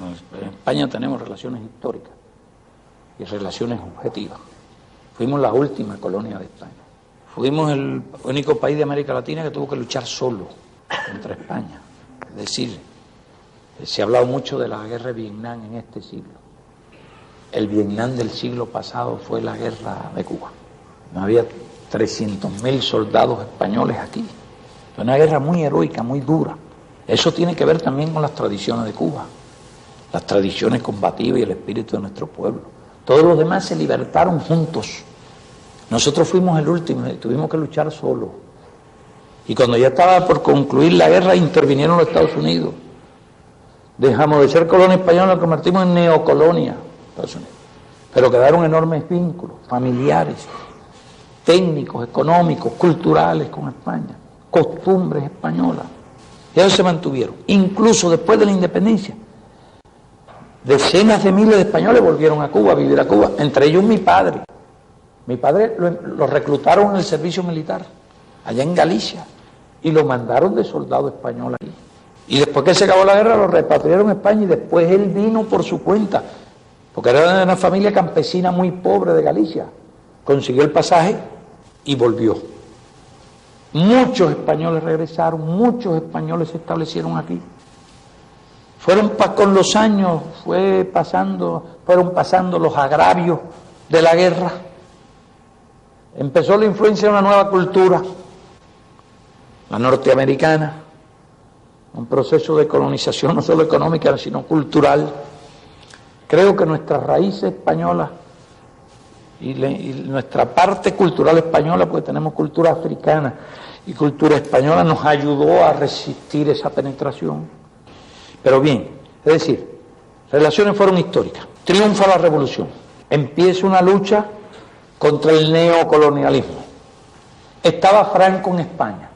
En España tenemos relaciones históricas y relaciones objetivas. Fuimos la última colonia de España. Fuimos el único país de América Latina que tuvo que luchar solo contra España. Es decir, se ha hablado mucho de la guerra de Vietnam en este siglo. El Vietnam del siglo pasado fue la guerra de Cuba. No había 300.000 soldados españoles aquí. Fue una guerra muy heroica, muy dura. Eso tiene que ver también con las tradiciones de Cuba, las tradiciones combativas y el espíritu de nuestro pueblo. Todos los demás se libertaron juntos. Nosotros fuimos el último y tuvimos que luchar solos. Y cuando ya estaba por concluir la guerra, intervinieron los Estados Unidos. Dejamos de ser colonia española, nos convertimos en neocolonia, Estados Unidos. Pero quedaron enormes vínculos familiares, técnicos, económicos, culturales con España, costumbres españolas. Y ellos se mantuvieron. Incluso después de la independencia, decenas de miles de españoles volvieron a Cuba, a vivir a Cuba, entre ellos mi padre. Mi padre lo reclutaron en el servicio militar, allá en Galicia, y lo mandaron de soldado español aquí. Y después que se acabó la guerra lo repatriaron a España y después él vino por su cuenta, porque era de una familia campesina muy pobre de Galicia. Consiguió el pasaje y volvió. Muchos españoles regresaron, muchos españoles se establecieron aquí. Con los años fueron pasando los agravios de la guerra. Empezó la influencia de una nueva cultura, la norteamericana, un proceso de colonización no solo económica, sino cultural. Creo que nuestras raíces españolas y nuestra parte cultural española, porque tenemos cultura africana y cultura española, nos ayudó a resistir esa penetración. Pero bien, es decir, relaciones fueron históricas. Triunfa la revolución, empieza una lucha contra el neocolonialismo. Estaba Franco en España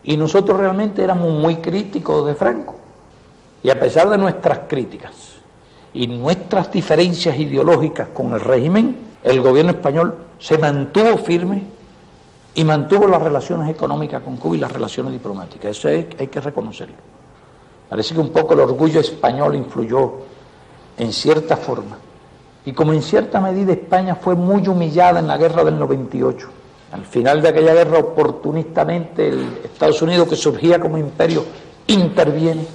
y nosotros realmente éramos muy críticos de Franco. Y a pesar de nuestras críticas y nuestras diferencias ideológicas con el régimen, el gobierno español se mantuvo firme y mantuvo las relaciones económicas con Cuba y las relaciones diplomáticas. Eso hay que reconocerlo. Parece que un poco el orgullo español influyó en cierta forma. Y como en cierta medida España fue muy humillada en la guerra del 98. Al final de aquella guerra, oportunistamente, el Estados Unidos, que surgía como imperio, interviene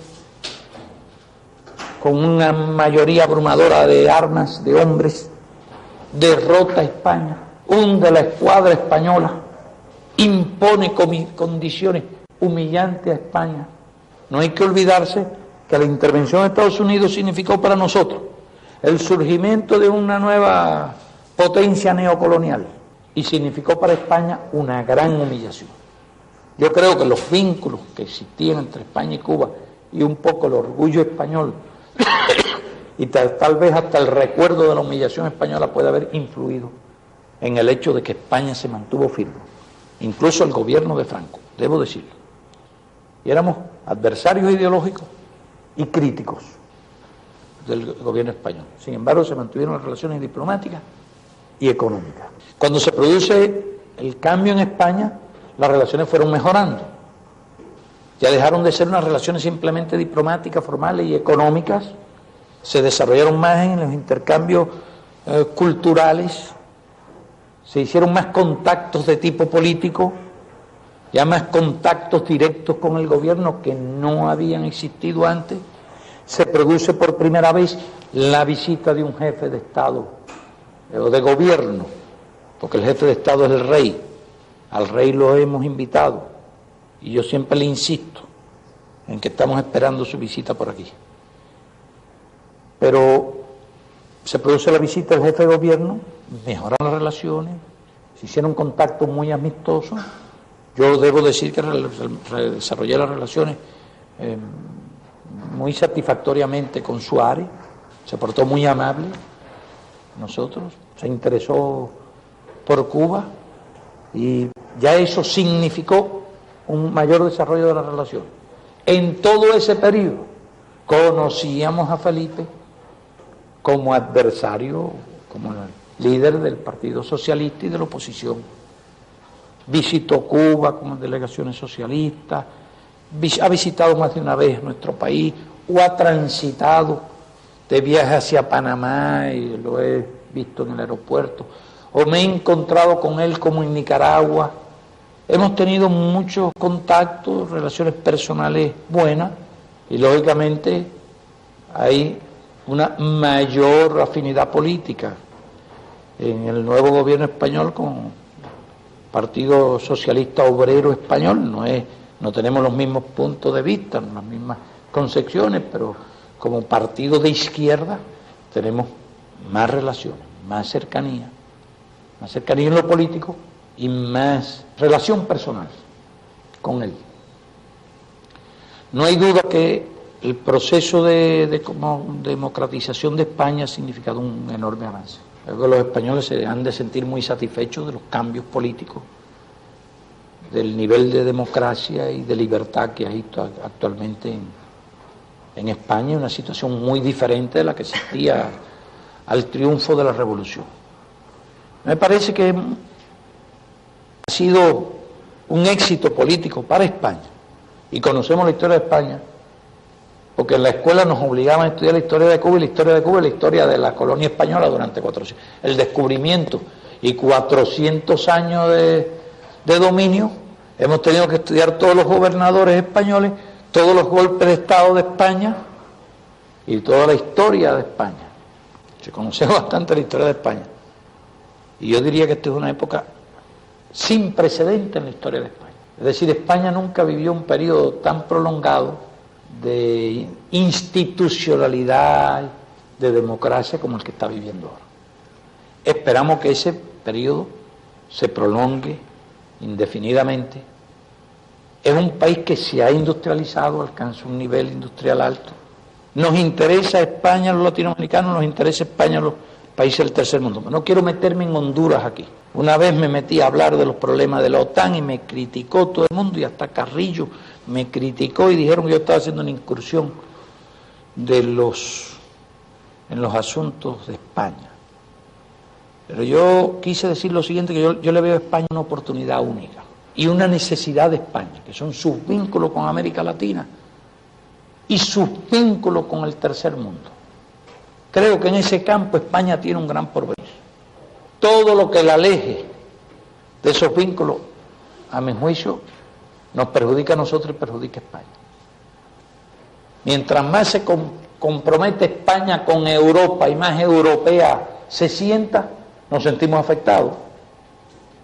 con una mayoría abrumadora de armas, de hombres, derrota a España, hunde la escuadra española, impone condiciones humillantes a España. No hay que olvidarse que la intervención de Estados Unidos significó para nosotros el surgimiento de una nueva potencia neocolonial y significó para España una gran humillación. Yo creo que los vínculos que existían entre España y Cuba y un poco el orgullo español y tal vez hasta el recuerdo de la humillación española puede haber influido en el hecho de que España se mantuvo firme, incluso el gobierno de Franco, debo decirlo. Y éramos adversarios ideológicos y críticos del gobierno español. Sin embargo, se mantuvieron las relaciones diplomáticas y económicas. Cuando se produce el cambio en España, las relaciones fueron mejorando. Ya dejaron de ser unas relaciones simplemente diplomáticas, formales y económicas. Se desarrollaron más en los intercambios culturales. Se hicieron más contactos de tipo político, ya más contactos directos con el gobierno que no habían existido antes. Se produce por primera vez la visita de un jefe de Estado o de gobierno, porque el jefe de Estado es el rey. Al rey lo hemos invitado y yo siempre le insisto en que estamos esperando su visita por aquí. Pero se produce la visita del jefe de gobierno, mejoran las relaciones, se hicieron contactos muy amistosos. Yo debo decir que desarrollé las relaciones muy satisfactoriamente con Suárez, se portó muy amable, nosotros, se interesó por Cuba y ya eso significó un mayor desarrollo de las relaciones. En todo ese periodo conocíamos a Felipe como adversario, como líder del Partido Socialista y de la oposición. Visitó Cuba con delegaciones socialistas, ha visitado más de una vez nuestro país o ha transitado de viaje hacia Panamá y lo he visto en el aeropuerto, o me he encontrado con él como en Nicaragua. Hemos tenido muchos contactos, relaciones personales buenas y lógicamente hay una mayor afinidad política en el nuevo gobierno español con el Partido Socialista Obrero Español. No tenemos los mismos puntos de vista, las mismas concepciones, pero como partido de izquierda tenemos más relaciones, más cercanía en lo político y más relación personal con él. No hay duda que el proceso de democratización de España ha significado un enorme avance. Creo que los españoles se han de sentir muy satisfechos de los cambios políticos, del nivel de democracia y de libertad que hay actualmente en España, una situación muy diferente de la que existía al triunfo de la revolución. Me parece que ha sido un éxito político para España, y conocemos la historia de España, porque en la escuela nos obligaban a estudiar la historia de Cuba, y la historia de Cuba es la historia de la colonia española durante 400, el descubrimiento y 400 años de dominio. Hemos tenido que estudiar todos los gobernadores españoles, todos los golpes de Estado de España y toda la historia de España. Se conoce bastante la historia de España. Y yo diría que esta es una época sin precedente en la historia de España. Es decir, España nunca vivió un periodo tan prolongado de institucionalidad, de democracia como el que está viviendo ahora. Esperamos que ese periodo se prolongue indefinidamente. Es un país que se ha industrializado, alcanza un nivel industrial alto. Nos interesa España a los latinoamericanos, nos interesa España a los países del tercer mundo. No quiero meterme en Honduras aquí. Una vez me metí a hablar de los problemas de la OTAN y me criticó todo el mundo, y hasta Carrillo me criticó y dijeron que yo estaba haciendo una incursión en los asuntos de España. Pero yo quise decir lo siguiente, que yo le veo a España una oportunidad única y una necesidad de España, que son sus vínculos con América Latina y sus vínculos con el tercer mundo. Creo que en ese campo España tiene un gran porvenir. Todo lo que la aleje de esos vínculos, a mi juicio, nos perjudica a nosotros y perjudica a España. Mientras más se compromete España con Europa y más europea se sienta, nos sentimos afectados.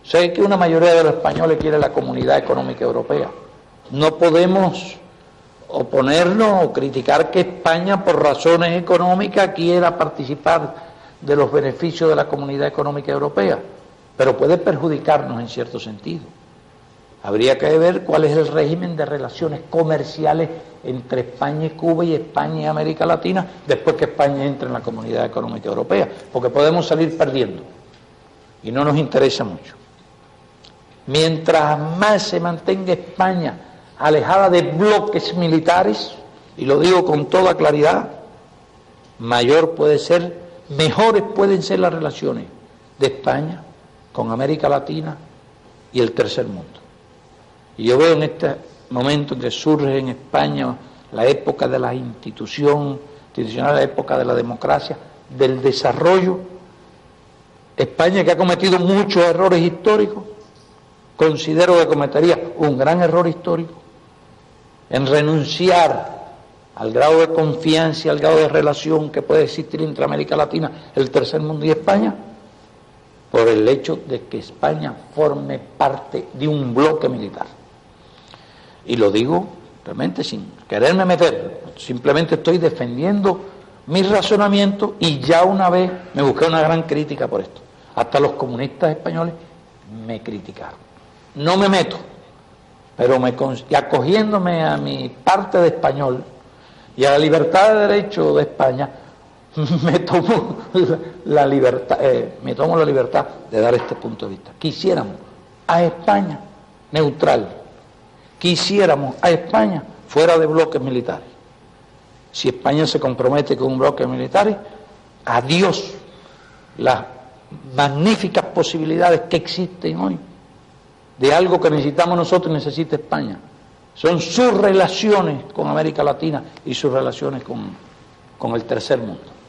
Sé que una mayoría de los españoles quiere la Comunidad Económica Europea. No podemos oponernos o criticar que España, por razones económicas, quiera participar de los beneficios de la Comunidad Económica Europea, pero puede perjudicarnos en cierto sentido. Habría que ver cuál es el régimen de relaciones comerciales entre España y Cuba y España y América Latina después que España entre en la Comunidad Económica Europea, porque podemos salir perdiendo y no nos interesa mucho. Mientras más se mantenga España alejada de bloques militares, y lo digo con toda claridad, mejores pueden ser las relaciones de España con América Latina y el tercer mundo. Y yo veo en este momento en que surge en España la época de la institucional, la época de la democracia, del desarrollo. España, que ha cometido muchos errores históricos, considero que cometería un gran error histórico en renunciar al grado de confianza y al grado de relación que puede existir entre América Latina, el tercer mundo y España, por el hecho de que España forme parte de un bloque militar. Y lo digo realmente sin quererme meter, simplemente estoy defendiendo mi razonamiento, y ya una vez me busqué una gran crítica por esto. Hasta los comunistas españoles me criticaron. No me meto, pero y acogiéndome a mi parte de español y a la libertad de derecho de España, me tomo la libertad de dar este punto de vista. Quisiéramos a España neutral, quisiéramos a España fuera de bloques militares. Si España se compromete con un bloque militar, adiós las magníficas posibilidades que existen hoy de algo que necesitamos nosotros y necesita España. Son sus relaciones con América Latina y sus relaciones con con el tercer mundo.